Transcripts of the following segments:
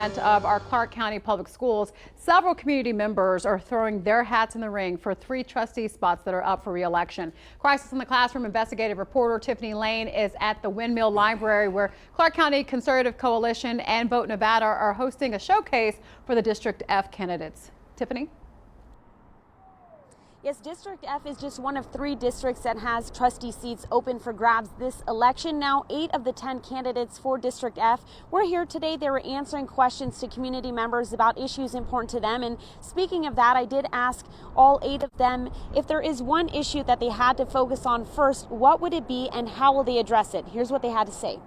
Of our Clark County Public Schools, several community members are throwing their hats in the ring for 3 trustee spots that are up for re-election. Crisis in the Classroom investigative reporter Tiffany Lane is at the Windmill Library, where Clark County Conservative Coalition and Vote Nevada are hosting a showcase for the District F candidates. Tiffany? Yes, District F is just one of 3 districts that has trustee seats open for grabs this election. Now, 8 of the 10 candidates for District F were here today. They were answering questions to community members about issues important to them. And speaking of that, I did ask all 8 of them if there is one issue that they had to focus on first, what would it be and how will they address it? Here's what they had to say.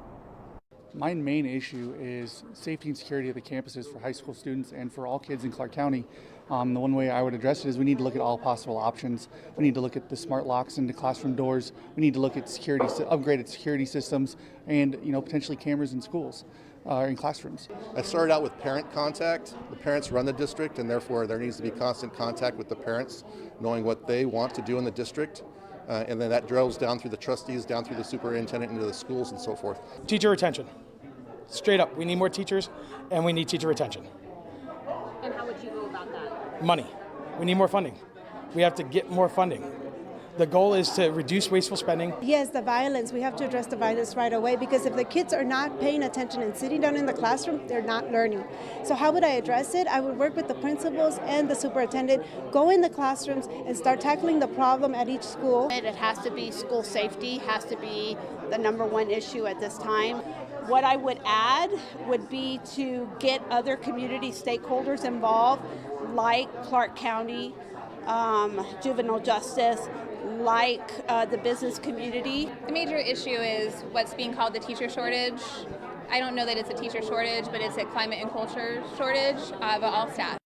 My main issue is safety and security of the campuses for high school students and for all kids in Clark County. The one way I would address it is we need to look at all possible options. We need to look at the smart locks into classroom doors. We need to look at upgraded security systems, and potentially cameras in schools, in classrooms. I started out with parent contact. The parents run the district, and therefore there needs to be constant contact with the parents, knowing what they want to do in the district. And then that drills down through the trustees, down through the superintendent, into the schools and so forth. Teacher retention. Straight up, we need more teachers and we need teacher retention. And how would you go about that? Money. We need more funding. We have to get more funding. The goal is to reduce wasteful spending. Yes, the violence. We have to address the violence right away, because if the kids are not paying attention and sitting down in the classroom, they're not learning. So how would I address it? I would work with the principals and the superintendent, go in the classrooms and start tackling the problem at each school. It has to be school safety, has to be the #1 issue at this time. What I would add would be to get other community stakeholders involved, like Clark County, juvenile justice, like the business community. The major issue is what's being called the teacher shortage. I don't know that it's a teacher shortage, but it's a climate and culture shortage of all staff.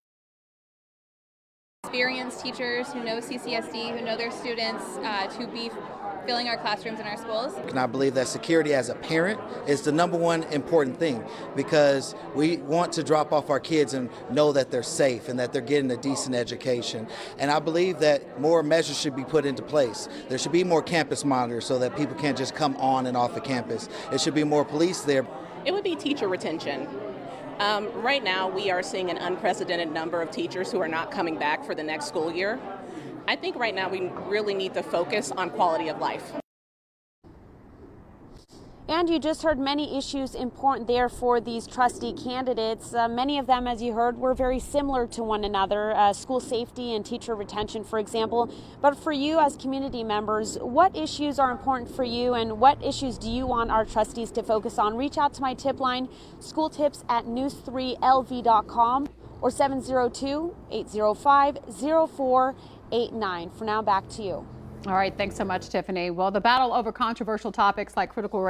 Experienced teachers who know CCSD, who know their students, to be filling our classrooms in our schools. And I believe that security as a parent is the #1 important thing, because we want to drop off our kids and know that they're safe and that they're getting a decent education. And I believe that more measures should be put into place. There should be more campus monitors so that people can't just come on and off the campus. There should be more police there. It would be teacher retention. Right now, we are seeing an unprecedented number of teachers who are not coming back for the next school year. I think right now we really need to focus on quality of life. And you just heard many issues important there for these trustee candidates. Many of them, as you heard, were very similar to one another, school safety and teacher retention, for example. But for you as community members, what issues are important for you and what issues do you want our trustees to focus on? Reach out to my tip line, schooltips@news3lv.com or 702-805-0489. For now, back to you. All right. Thanks so much, Tiffany. Well, the battle over controversial topics like critical race